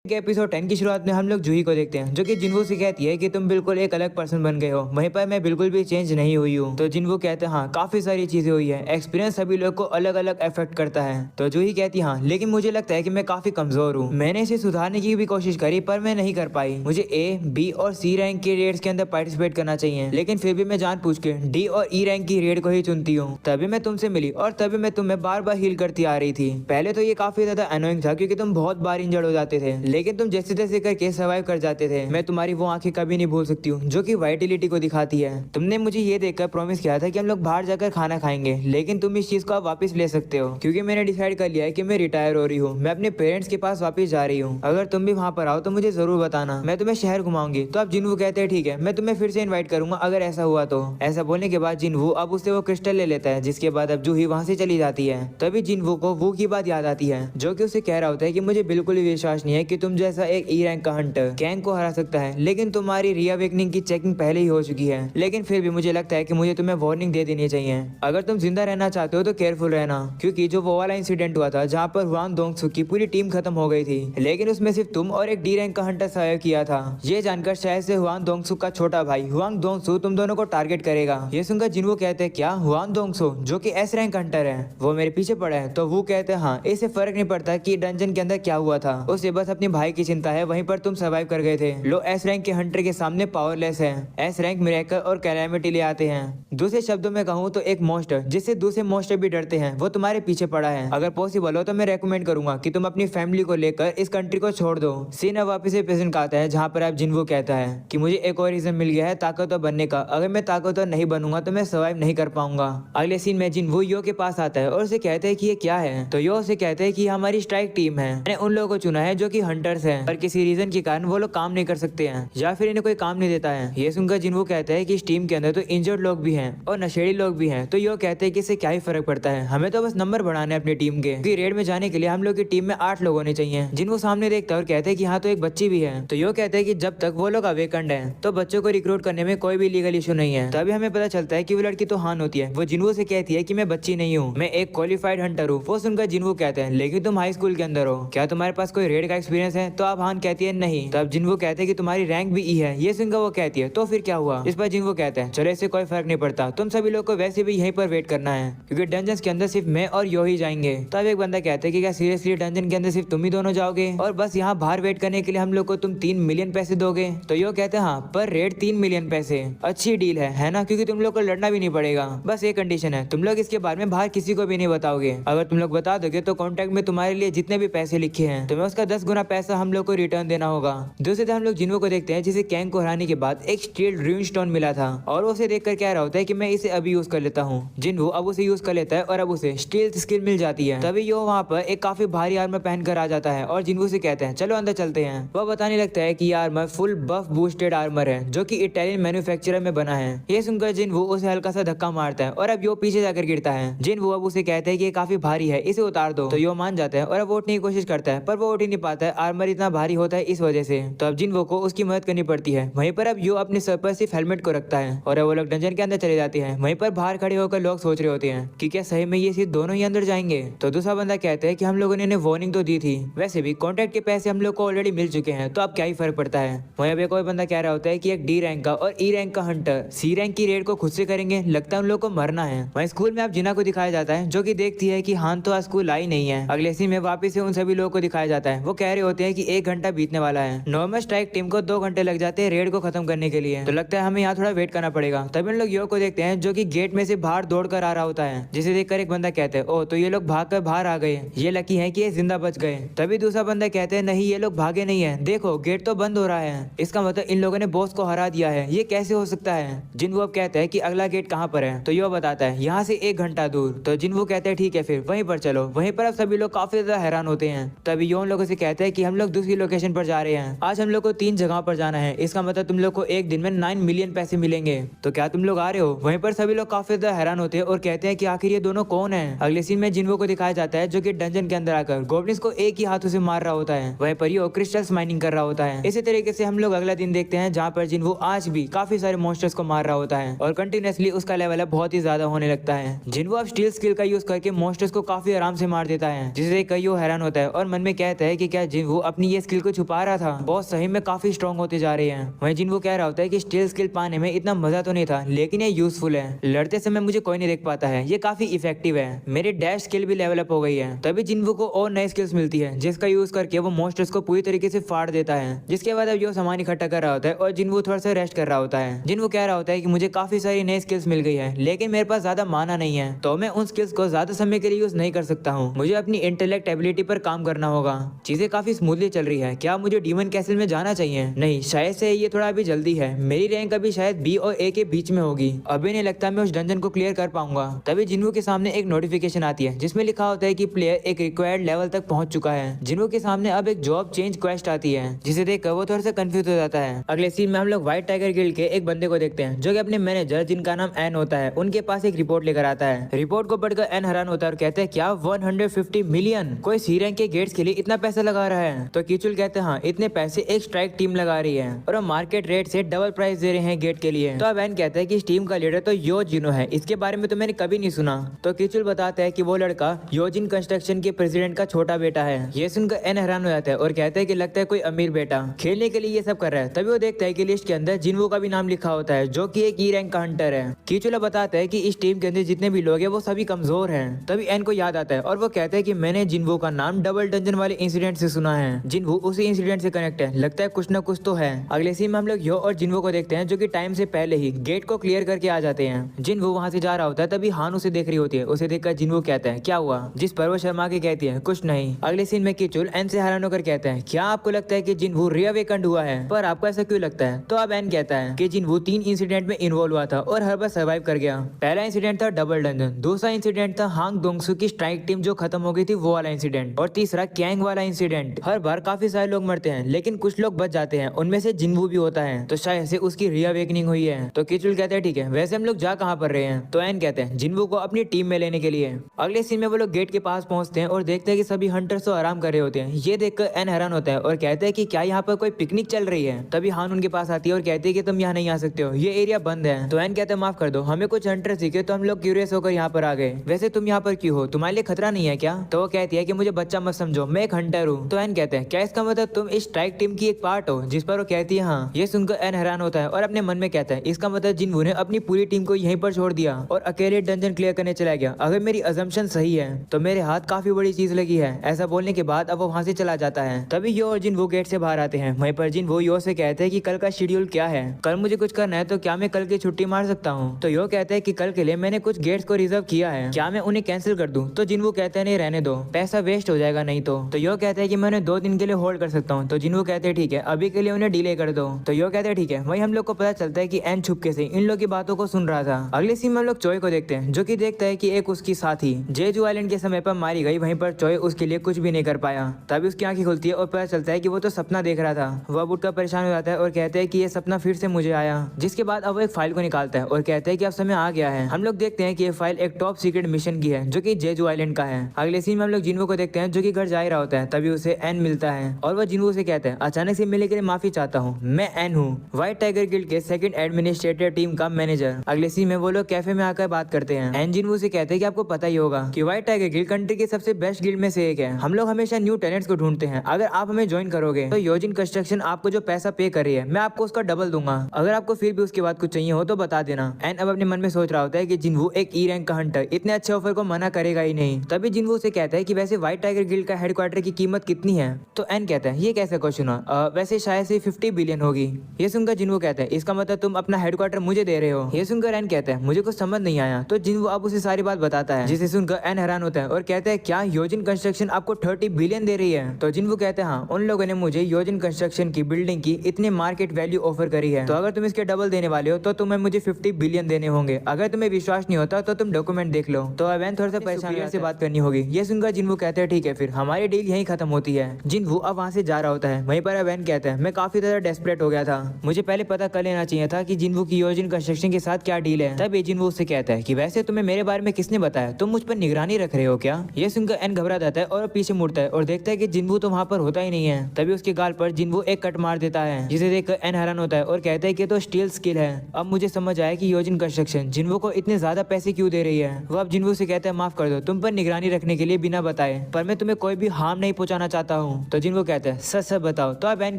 के एपिसोड 10 की शुरुआत में हम लोग जूही को देखते हैं जो कि जिनवू से कहती है कि तुम बिल्कुल एक अलग पर्सन बन गए हो, वहीं पर मैं बिल्कुल भी चेंज नहीं हुई हूँ। तो जिनवू कहते हैं हाँ काफी सारी चीजें हुई है, एक्सपीरियंस सभी लोग को अलग अलग अफेक्ट करता है। तो जूही कहती है हाँ लेकिन मुझे लगता है कि मैं काफी कमजोर हूँ, मैंने इसे सुधारने की भी कोशिश करी पर मैं नहीं कर पाई। मुझे ए, बी और सी रैंक के रेड्स के अंदर पार्टिसिपेट करना चाहिए, लेकिन फिर भी मैं जान पूछ के डी और ई रैंक की रेड को ही चुनती हूँ। तभी मैं तुमसे मिली और तभी मैं तुम्हें बार बार हील करती आ रही थी। पहले तो ये काफी ज्यादा अनोइंग था क्योंकि तुम बहुत बार इंजर्ड हो जाते थे, लेकिन तुम जैसे तैसे करके सर्वाइव कर जाते थे। मैं तुम्हारी वो आंखें कभी नहीं भूल सकती हूँ जो कि वाइटिलिटी को दिखाती है। तुमने मुझे ये देखकर प्रॉमिस किया था कि हम लोग बाहर जाकर खाना खाएंगे, लेकिन तुम इस चीज को आप वापस ले सकते हो क्योंकि मैंने डिसाइड कर लिया है कि मैं रिटायर हो रही हूँ, मैं अपने पेरेंट्स के पास वापस जा रही हूँ। अगर तुम भी वहाँ पर आओ तो मुझे जरूर बताना, मैं तुम्हें शहर घुमाऊंगी। तो अब जिनवू कहते हैं ठीक है, मैं तुम्हें फिर से इन्वाइट करूंगा अगर ऐसा हुआ तो। ऐसा बोलने के बाद जिनवू अब उससे वो क्रिस्टल ले लेता है, जिसके बाद अब जूही वहाँ से चली जाती है। तभी जिनवू को वो की बात याद आती है जो कि उसे कह रहा होता है कि मुझे बिल्कुल भी विश्वास नहीं है कि तुम जैसा एक ई रैंक का हंटर कैंग को हरा सकता है, लेकिन तुम्हारी रीअवेकनिंग की चेकिंग पहले ही हो चुकी है। लेकिन फिर भी मुझे लगता है कि मुझे तुम्हें वार्निंग दे देनी चाहिए। अगर तुम जिंदा रहना चाहते हो तो केयरफुल रहना, क्योंकि जो वो वाला इंसिडेंट हुआ था जहाँ पर हुआन दोंगसुक की पूरी टीम खत्म हो गई थी, लेकिन उसमें सिर्फ तुम और एक डी रैंक का हंटर सर्वाइव किया था। ये जानकर शायद से हुआन दोंगसुक का छोटा भाई हुआंग दोंगसु तुम दोनों को टारगेट करेगा। ये सुनकर जिनवू कहते हैं क्या हुआन दोंगसु जो कि एस रैंक हंटर है वो मेरे पीछे पड़ा है? तो वो कहते हैं हाँ, इससे फर्क नहीं पड़ता कि डंजन के अंदर क्या हुआ था, उसे बस अपने भाई की चिंता है। वहीं पर तुम सर्वाइव कर गए थे। लो एस रैंक के हंटर के सामने पावरलेस है। एस रैंक मिरेकल और कैलामिटी ले आते हैं। दूसरे शब्दों में कहूँ तो एक मॉन्स्टर जिससे दूसरे मॉन्स्टर भी डरते हैं वो तुम्हारे पीछे पड़ा है। अगर पॉसिबल हो तो मैं रेकमेंड करूंगा कि तुम अपनी फैमिली को लेकर इस कंट्री को छोड़ दो। सीन अब वापस से प्रेजेंट आता है जहाँ पर आप जिनवू कहता है कि मुझे एक और रीजन मिल गया है ताकतवर बनने का, अगर मैं ताकतवर नहीं बनूंगा तो मैं सर्वाइव नहीं कर पाऊंगा। अगले सीन में जिनवू यो के पास आता है और उसे कहते हैं कि ये क्या है। तो यो उसे कहते हैं कि हमारी स्ट्राइक टीम है, मैंने उन लोगों को चुना है जो कि हंटर्स हैं, पर किसी रीजन के कारण वो लोग काम नहीं कर सकते हैं या फिर इन्हें कोई काम नहीं देता है। ये सुनकर जिनवू कहता है कि इस टीम के अंदर तो इंजर्ड लोग भी हैं और नशेड़ी लोग भी हैं। तो यो कहते हैं कि इससे क्या ही फर्क पड़ता है, हमें तो बस नंबर बढ़ाने अपनी टीम के, क्योंकि रेड में जाने के लिए हम लोग की टीम में 8 लोग होने चाहिए। जिनवू सामने देखता है और कहते हैं कि हाँ तो एक बच्ची भी है। तो यो कहते हैं कि जब तक वो लोग अवेकन्ड है तो बच्चों को रिक्रूट करने में कोई भी लीगल इशू नहीं है। तभी हमें पता चलता है कि वो लड़की तो हान होती है। वो जिनवू से कहती है कि मैं बच्ची नहीं हूँ, मैं एक क्वालिफाइड हंटर हूँ। वो सुनकर जिनवू कहते हैं लेकिन तुम हाई स्कूल के अंदर हो, क्या तुम्हारे पास कोई रेड का एक्सपीरियंस है? तो अब हान कहती है नहीं। तब जिनवू कहते हैं कि तुम्हारी रैंक भी ई है। ये सुनकर वो कहती है तो फिर क्या हुआ? इस पर जिनवू कहते हैं चलो इससे कोई फर्क नहीं पड़ता, तुम सभी लोग को वैसे भी यहीं पर वेट करना है क्योंकि डंजन्स के अंदर सिर्फ मैं और यो ही जाएंगे। तब एक बंदा कहता है कि क्या सीरियसली डंजन के अंदर सिर्फ तुम ही दोनों जाओगे और बस यहाँ बाहर वेट करने के लिए हम लोग को तुम 3 मिलियन पैसे दोगे? तो यो कहते हैं हाँ, पर रेट 3 मिलियन पैसे अच्छी डील है ना, क्योंकि तुम लोग को लड़ना भी नहीं पड़ेगा। बस एक कंडीशन है, तुम लोग इसके बारे में बाहर किसी को भी नहीं बताओगे। अगर तुम लोग बता दोगे तो कॉन्ट्रैक्ट में तुम्हारे लिए जितने भी पैसे लिखे हैं तुम्हें उसका 10 गुना पैसा हम लोग को रिटर्न देना होगा। दूसरी तरफ हम लोग जिनवू को देखते हैं जिसे कैंग को हराने के बाद एक स्टील ड्रीम स्टोन मिला था और उसे देखकर कह रहा होता है कि मैं इसे अभी यूज कर लेता हूँ। जिनवू अब उसे यूज कर लेता है और अब उसे स्टील स्किल मिल जाती है। तभी यो वहाँ पर एक काफी भारी आर्मर पहनकर आ जाता है और जिनवू से कहते हैं चलो अंदर चलते हैं। वह बताने लगता है कि ये आर्मर फुल बफ बूस्टेड आर्मर है जो कि इटालियन मैन्युफैक्चरर में बना है। ये सुनकर जिनवू उसे हल्का सा धक्का मारता है और अब यो पीछे जाकर गिरता है। जिनवू अब उसे कहते हैं कि ये काफी भारी है, इसे उतार दो। तो यो मान जाता है और अब उठने की कोशिश करता है पर वो उठ ही नहीं पाता है, आर्मर इतना भारी होता है इस वजह से। तो अब जिनवू को उसकी मदद करनी पड़ती है। वहीं पर अब यो अपने सर पर सिर्फ हेलमेट को रखता है और अब वो लोग डंजन के अंदर चले जाते हैं। वहीं पर बाहर खड़े होकर लोग सोच रहे होते हैं कि क्या सही में ये सिर्फ दोनों ही अंदर जाएंगे? तो दूसरा बंदा कहता है कि हम लोगों ने इन्हें वार्निंग तो दी थी, वैसे भी कॉन्ट्रैक्ट के पैसे हम लोग को ऑलरेडी मिल चुके हैं तो अब क्या ही फर्क पड़ता है। वहीं अब एक और बंदा कह रहा होता है कि एक डी रैंक का और ई रैंक का हंटर सी रैंक की रेड को खुद से करेंगे, लगता है उन लोग को मरना है। वहीं स्कूल में अब जिना को दिखाया जाता है जो कि देखती है कि हान तो आज स्कूल आई नहीं है। अगले सीन में वापस से उन सभी लोगों को दिखाया जाता है। वो कह रहे होते हैं कि 1 घंटा बीतने वाला है। नॉर्मल स्ट्राइक टीम को 2 घंटे लग जाते हैं रेड को खत्म करने के लिए, तो लगता है हमें यहाँ थोड़ा वेट करना पड़ेगा। तभी उन लोग यो को देखते हैं जो कि गेट में से बाहर दौड़ कर आ रहा होता है, जिसे देखकर एक बंदा कहते हैं ओ तो ये लोग भाग कर बाहर आ गए, ये लकी है कि ये जिंदा बच गए। तभी दूसरा बंदा कहते हैं नहीं ये लोग भागे नहीं है, देखो गेट तो बंद हो रहा है, इसका मतलब इन लोगों ने बॉस को हरा दिया है, ये कैसे हो सकता है? जिनवू अब कहते हैं कि अगला गेट कहाँ पर है? तो यो बताता है यहाँ से 1 घंटा दूर। तो जिनवू कहते हैं ठीक है फिर वहीं पर चलो। वहीं पर अब सभी लोग काफी ज्यादा हैरान होते हैं। तभी यो उन लोगों से कहते हैं कि हम लोग दूसरी लोकेशन पर जा रहे हैं, आज हम लोग को 3 जगह पर जाना है, इसका मतलब तुम लोग को एक दिन में 9 मिलियन पैसे मिलेंगे, तो क्या तुम लोग आ रहे हो? वहीं पर सभी लोग काफी ज्यादा हैरान होते हैं और कहते हैं कि आखिर ये दोनों कौन है। अगले सीन में जिनवू को दिखाया जाता है जो कि डंजन के अंदर आकर गॉब्लिन्स को एक ही हाथों से मार रहा होता है। वहीं पर यो क्रिस्टल्स माइनिंग कर रहा होता है। इसी तरीके से हम लोग अगला दिन देखते हैं जहाँ पर जिनवू आज भी काफी सारे मॉन्स्टर्स को मार रहा होता है और कंटिन्यूअसली उसका लेवल बहुत ही ज्यादा होने लगता है। जिनवू अब स्टील स्किल का यूज करके मॉन्स्टर्स को काफी आराम से मार देता है, जिससे कई हैरान होता है और मन में कहता है कि क्या जिनवू जिनवू अपनी ये स्किल को छुपा रहा था, बहुत सही में काफी स्ट्रॉन्ग होते जा रहे हैं। वहीं जिनवू कह रहा होता है कि स्टील स्किल पाने में इतना मजा तो नहीं था, लेकिन ये यूजफुल है, लड़ते समय मुझे कोई नहीं देख पाता है, ये काफी इफेक्टिव है, मेरी डैश स्किल भी लेवल अप हो गई है। तभी जिनवू को और नई स्किल्स मिलती है जिसका यूज करके वो मॉन्स्टर्स को पूरी तरीके से फाड़ देता है। जिसके बाद अब यो सामान इकट्ठा कर रहा होता है और जिनवू थोड़ा सा रेस्ट कर रहा होता है। जिनवू कह रहा होता है कि मुझे काफी सारी नई स्किल्स मिल गई है, लेकिन मेरे पास ज्यादा माना नहीं है, तो मैं उन स्किल्स को ज्यादा समय के लिए यूज नहीं कर सकता हूँ, मुझे अपनी इंटेलेक्ट एबिलिटी पर काम करना होगा। चीजें काफी स्मूथली चल रही है, क्या मुझे डीमन कैसल में जाना चाहिए? नहीं, शायद से ये थोड़ा अभी जल्दी है, मेरी रैंक अभी शायद बी और ए के बीच में होगी, अभी नहीं लगता मैं उस डंजन को क्लियर कर पाऊंगा। तभी जिनवू के सामने एक नोटिफिकेशन आती है जिसमें लिखा होता है कि प्लेयर एक रिक्वायर्ड लेवल तक पहुंच चुका है। जिनवू के सामने अब एक जॉब चेंज क्वेस्ट आती है जिसे देखकर वो थोड़ा सा कंफ्यूज हो जाता है। अगले सीन में हम लोग व्हाइट टाइगर गिल्ड के एक बंदे को देखते हैं जो कि अपने मैनेजर जिनका नाम एन होता है उनके पास एक रिपोर्ट लेकर आता है। रिपोर्ट को पढ़कर एन हैरान होता है और कहते हैं क्या 150 मिलियन कोई सी रैंक के गेट्स के लिए इतना पैसा लगा रहा है? तो कीचुल कहते हैं हाँ, इतने पैसे एक स्ट्राइक टीम लगा रही है और वो मार्केट रेट से डबल प्राइस दे रहे हैं गेट के लिए। तो अब एन कहता है कि इस टीम का लीडर तो योजिनो है, इसके बारे में तो मैंने कभी नहीं सुना। तो कीचुल बताता है कि वो लड़का योजिन कंस्ट्रक्शन के प्रेसिडेंट का छोटा बेटा है। ये सुनकर एन हैरान हो जाता है और कहता है कि लगता है कोई अमीर बेटा खेलने के लिए ये सब कर रहा है। तभी वो देखता है कि लिस्ट के अंदर जिनवू का भी नाम लिखा होता है जो कि एक ई रैंक का हंटर है। कीचुल बताता है कि इस टीम के अंदर जितने भी लोग हैं वो सभी कमजोर हैं। तभी एन को याद आता है और वो कहता है कि मैंने जिनवू का नाम डबल डंजन वाले इंसिडेंट से सुना है, जिनवू उसी इंसिडेंट से कनेक्ट है, लगता है कुछ ना कुछ तो है। अगले सीन में हम लोग यो और जिनवू को देखते हैं जो कि टाइम से पहले ही गेट को क्लियर करके आ जाते हैं। जिनवू वहां से जा रहा होता है तभी हान उसे देख रही होती है, उसे देखकर जिनवू कहता है क्या हुआ, जिस पर वो शर्मा के कहती है कुछ नहीं। अगले सीन में कीचुल एन से हैरान होकर कहता है क्या आपको लगता है कि जिनवू रीअवेकन्ड हुआ है? पर आपको ऐसा क्यों लगता है? तो अब एन कहता है कि जिनवू 3 इंसिडेंट में इन्वॉल्व हुआ था और हर बार सर्वाइव कर गया। पहला इंसिडेंट था डबल डंजन, दूसरा इंसिडेंट था हांग दोंगसू की स्ट्राइक टीम जो खत्म हो गई थी वो वाला इंसिडेंट, और तीसरा कैंग वाला इंसिडेंट। हर बार काफी सारे लोग मरते हैं लेकिन कुछ लोग बच जाते हैं, उनमें से जिनवू भी होता है, तो शायद से उसकी रीअवेकनिंग हुई है। तो कीचुल कहते हैं ठीक है, वैसे हम लोग जा कहाँ पर रहे हैं? तो एन कहते हैं जिनवू को अपनी टीम में लेने के लिए। अगले सीन में वो लोग गेट के पास पहुंचते हैं और देखते हैं कि सभी हंटर्स तो आराम कर रहे होते हैं। ये देखकर एन हैरान होता है और कहते हैं कि क्या यहाँ पर कोई पिकनिक चल रही है? तभी हान उनके पास आती है और कहती है कि तुम यहाँ नहीं आ सकते हो, ये एरिया बंद है। तो एन कहते हैं माफ कर दो, हमें कुछ हंटर दिखे तो हम लोग क्यूरियस होकर यहाँ पर आ गए, वैसे तुम यहाँ पर क्यों हो, तुम्हारे लिए खतरा नहीं है क्या? तो वो कहती है कि मुझे बच्चा मत समझो, मैं एक हंटर हूँ। तो एन कहते हैं क्या इसका मतलब तुम इस स्ट्राइक टीम की एक पार्ट हो? जिस पर वो कहती है हाँ। ये सुनकर एन हैरान होता है और अपने मन में कहता है इसका मतलब जिनवू ने अपनी पूरी टीम को यहीं पर छोड़ दिया और अकेले डंजन क्लियर करने चला गया। अगर मेरी अजम्पशन सही है तो मेरे हाथ काफी बड़ी चीज लगी है। ऐसा बोलने के बाद अब वो वहां से चला जाता है। तभी यो और जिनवू गेट से बाहर आते हैं। वहीं पर जिनवू यो से कहते हैं कि कल का शेड्यूल क्या है, कल मुझे कुछ करना है, तो क्या मैं कल की छुट्टी मार सकता हूँ? तो यो कहते हैं कि कल के लिए मैंने कुछ गेट्स को रिजर्व किया है, क्या मैं उन्हें कैंसिल कर दूं? तो जिनवू कहते हैं नहीं रहने दो, पैसा वेस्ट हो जाएगा नहीं तो यो कहते हैं कि मैं उन्हें 2 दिन के लिए होल्ड कर सकता हूँ। तो जिनवू कहते हैं ठीक है, अभी के लिए उन्हें डिले कर दो। तो यो कहते हैं ठीक है। वही हम लोग को पता चलता है कि एन छुपके से इन लोग की बातों को सुन रहा था। अगले सीन में हम लोग चोय को देखते हैं जो कि देखता है कि एक उसकी साथी जेजू आइलैंड के समय पर मारी गई, वहीं पर चोय उसके लिए कुछ भी नहीं कर पाया। तभी उसकी आंखें खुलती है और पता चलता है कि वो तो सपना देख रहा था। वह अब उठकर परेशान हो जाता है और कहते हैं कि ये सपना फिर से मुझे आया। जिसके बाद अब वो एक फाइल को निकालता है और कहते हैं कि अब समय आ गया है। हम लोग देखते हैं कि ये फाइल एक टॉप सीक्रेट मिशन की है जो कि जेजू आइलैंड का है। अगले सीन में हम लोग जिनवू को देखते हैं जो कि घर जा ही रहा होता है। तभी उसे एन मिलता है और वह जिनवू से कहता है अचानक से मिलने के लिए माफी चाहता हूँ, मैं एन हूँ, व्हाइट टाइगर गिल्ड के सेकंड एडमिनिस्ट्रेटिव टीम का मैनेजर। अगले सीन में वो लोग कैफे में आकर बात करते हैं। एन जिनवू से कहते हैं कि आपको पता ही होगा कि व्हाइट टाइगर गिल्ड कंट्री की सबसे बेस्ट गिल्ड में से एक है। हम लोग हमेशा न्यू टैलेंट्स को ढूंढते हैं, अगर आप हमें ज्वाइन करोगे तो योजिन कंस्ट्रक्शन आपको जो पैसा पे कर रही है मैं आपको उसका डबल दूंगा। अगर आपको फिर भी उसके बाद कुछ चाहिए हो तो बता देना। एन अब अपने मन में सोच रहा होता है कि जिनवू एक ई रैंक का हंटर इतने अच्छे ऑफर को मना करेगा ही नहीं। तभी जिनवू से कहता है कि वैसे व्हाइट टाइगर गिल्ड का हेडक्वार्टर की कीमत कितनी है? तो एन कहता है ये कैसा क्वेश्चन हुआ, वैसे शायद से 50 बिलियन होगी। ये सुनकर जिनवू कहता है इसका मतलब तुम अपना हेडक्वार्टर मुझे दे रहे हो? ये सुनकर एन कहता है मुझे कुछ समझ नहीं आया। तो जिनवू अब उसे सारी बात बताता है, जिसे सुनकर एन हैरान होता है और कहता है क्या योजिन कंस्ट्रक्शन आपको 30 बिलियन दे रही है? तो जिनवू कहते हैं हाँ, उन लोगों ने मुझे योजिन कंस्ट्रक्शन की बिल्डिंग की इतने मार्केट वैल्यू ऑफर करी है, तो अगर तुम इसके डबल देने वाले हो तो तुम्हें मुझे 50 बिलियन देने होंगे। अगर तुम्हें विश्वास नहीं होता तो तुम डॉक्यूमेंट देख लो। तो अब एन थोड़ा सा परेशान से बात करनी होगी। ये सुनकर जिनवू कहते हैं ठीक है, फिर हमारी डील यहीं खत्म होती है। जिनवू अब वहाँ से जा रहा होता है। वहीं पर अब एन कहता है मैं काफी ज्यादा डेस्परेट हो गया था, मुझे पहले पता कर लेना चाहिए था कि जिनवू की योजिन कंस्ट्रक्शन के साथ क्या डील है। तब जिनवू उससे कहता है कि वैसे तुम्हें मेरे बारे में किसने बताया, तुम मुझ पर निगरानी रख रहे हो क्या? ये सुनकर एन घबरा जाता है और पीछे मुड़ता है और देखता है कि जिनवू तो वहाँ पर होता ही नहीं है। तभी उसके गाल पर जिनवू एक कट मार देता है, जिसे देखकर एन हैरान होता है और कहता है कि तो स्टील स्किल है। अब मुझे समझ आया कि योजिन कंस्ट्रक्शन जिनवू को इतने ज्यादा पैसे क्यों दे रही है। वो अब जिनवू से कहता है माफ कर दो, तुम पर निगरानी रखने के लिए बिना बताए, पर मैं तुम्हें कोई भी हार्म नहीं पहुंचाना चाहता हूँ। तो जिनवो कहता है सच सच बताओ। तो अब एन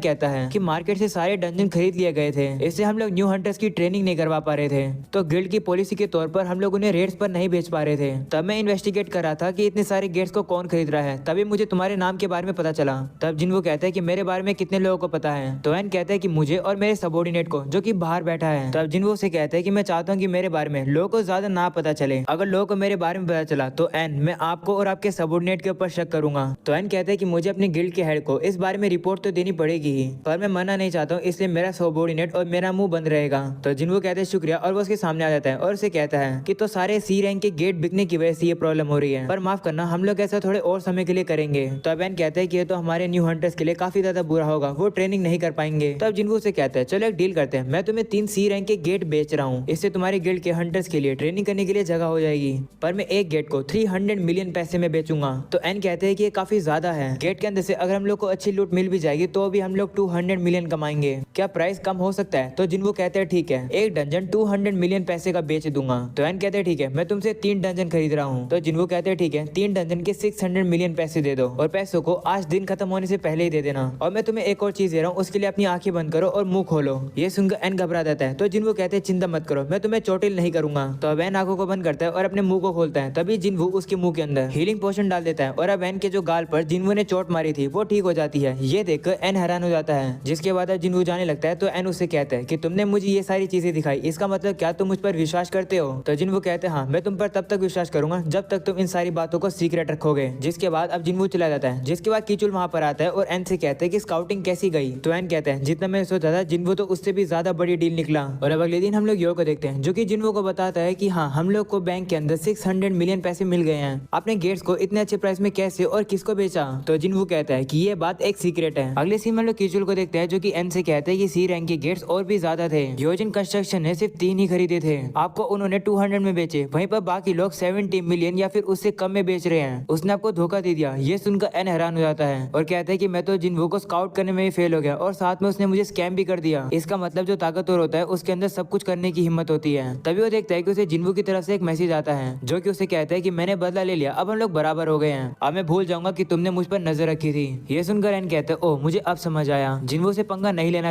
कहता है कि मार्केट से सारे डंजन खरीद लिए गए थे, इससे हम लोग न्यू हंटर्स की ट्रेनिंग नहीं करवा पा रहे थे। तो गिल्ड की पॉलिसी के तौर पर हम लोग उन्हें रेट्स पर नहीं बेच पा रहे थे। तब मैं इन्वेस्टिगेट कर रहा था कि इतने सारे गेट्स को कौन खरीद रहा है, तभी मुझे तुम्हारे नाम के बारे में पता चला। तब जिनवो कहता है कि मेरे बारे में कितने लोगों को पता है। तो एन कहता है कि मुझे और मेरे सबॉर्डिनेट को, जो कि बाहर बैठा है। तब जिनवो से कहता है कि मैं चाहता हूँ कि मेरे बारे में लोगों को ज्यादा ना पता चले। अगर लोगों को मेरे बारे में पता चला तो एन मैं आपको और आपके सबॉर्डिनेट के ऊपर शक करूंगा। तो एन कहता है कि मुझे अपने गिल्ड के हेड को इस बारे में रिपोर्ट तो देनी पड़ेगी ही, पर मैं मना नहीं चाहता हूँ, इसलिए मेरा सबॉर्डिनेट और मेरा मुंह बंद रहेगा। तो जिनवो कहते हैं शुक्रिया, और वो उसके सामने आ जाता है और उसे कहता है कि तो सारे सी रैंक के गेट बिकने की वजह से ये प्रॉब्लम हो रही है, पर माफ करना हम लोग ऐसा थोड़े और समय के लिए करेंगे। तो अब एन कहता है कि ये तो हमारे न्यू हंटर्स के लिए काफी ज्यादा बुरा होगा, वो ट्रेनिंग नहीं कर पाएंगे। तब जिनवो से कहता है चलो एक डील करते हैं, मैं तुम्हें 3 सी रैंक के गेट बेच रहा हूँ, इससे तुम्हारे गिल्ड के हंटर्स के लिए ट्रेनिंग करने के लिए जगह हो जाएगी, पर मैं एक गेट को 300 मिलियन पैसे में बेचूंगा। तो एन कहते हैं कि ये काफी ज्यादा है, गेट के अंदर से अगर हम लोग को अच्छी लूट मिल भी जाएगी तो भी हम लोग 200 मिलियन कमाएंगे, क्या प्राइस कम हो सकता है? तो जिनवो कहते हैं ठीक है, एक डंजन 200 मिलियन पैसे का बेच दूंगा। तो एन कहते हैं ठीक है, मैं तुमसे 3 डंजन खरीद रहा हूँ। तो जिनवो कहते हैं ठीक है, 3 डंजन के 600 मिलियन पैसे दे दो, और पैसों को आज दिन खत्म होने से पहले ही दे देना, और मैं तुम्हें एक और चीज दे रहा हूँ, उसके लिए अपनी आंखें बंद करो और मुंह खोलो। ये सुनकर एन घबरा जाता है। तो जिनवो कहते हैं चिंता मत करो, मैं तुम्हें चोटिल नहीं करूंगा। तो अब एन आंखों को बंद करता है और अपने मुंह को खोलता है, तभी जिनवो उसके मुंह के अंदर हीलिंग पोशन डाल देता है, और अब एन के जो गाल पर जिनवो ने चोट मारी थी वो ठीक हो जाती है। ये देखकर एन हैरान हो जाता है, जिसके बाद अब जिनवो जाने लगता है। तो एन उससे कहता है कि तुमने मुझे ये सारी चीजें दिखाई, इसका मतलब क्या तुम मुझ पर विश्वास करते हो? तो जिनवो कहते हैं हाँ, मैं तुम पर तब तक विश्वास करूंगा जब तक तुम इन सारी बातों को सीक्रेट रखोगे। जिसके बाद अब जिनवो चला जाता है। जिसके बाद कीचुल वहां पर आता है और एन से कहते हैं कि स्काउटिंग कैसी गई? तो एन कहते हैं जितना मैं सोचा था जिनवो तो उससे भी ज्यादा बड़ी डील निकला। और अब अगले दिन हम लोग यो को देखते हैं, जो कि जिनवो को बताता है कि हाँ, हम लोग को बैंक के अंदर 600 मिलियन पैसे मिल गए हैं। आपने गेट्स को इतने अच्छे प्राइस में कैसे और किसको बेचा? तो जिनवो कहता है कि ये बात एक सीक्रेट है। अगले सीन में हम लोग कीचुल को देखते हैं, जो कि एन से कहते हैं कि सी रैंक के गेट्स और भी ज्यादा थे। योजन कंस्ट्रक्शन ने सिर्फ 3 ही खरीदे थे, आपको उन्होंने 200 में बेचे, वहीं पर बाकी लोग 70 मिलियन या फिर उससे कम में बेच रहे हैं। उसने आपको धोखा दे दिया। ये सुनकर एन हैरान हो जाता है और कहता है कि मैं तो जिनवो को स्काउट करने में ही फेल हो गया, और साथ में उसने मुझे स्कैम भी कर दिया। इसका मतलब जो ताकतवर होता है उसके अंदर सब कुछ करने की हिम्मत होती है। तभी वो देखता है कि उसे जिनवो की तरफ से एक मैसेज आता है, जो कि उसे कहता है कि मैंने बदला ले लिया, अब हम लोग बराबर हो गए हैं, अब मैं भूल जाऊंगा कि तुमने मुझ पर नजर रखी थी। ये सुनकर एन कहता है ओह, मुझे अब समझ आया, जिनवो से पंगा नहीं लेना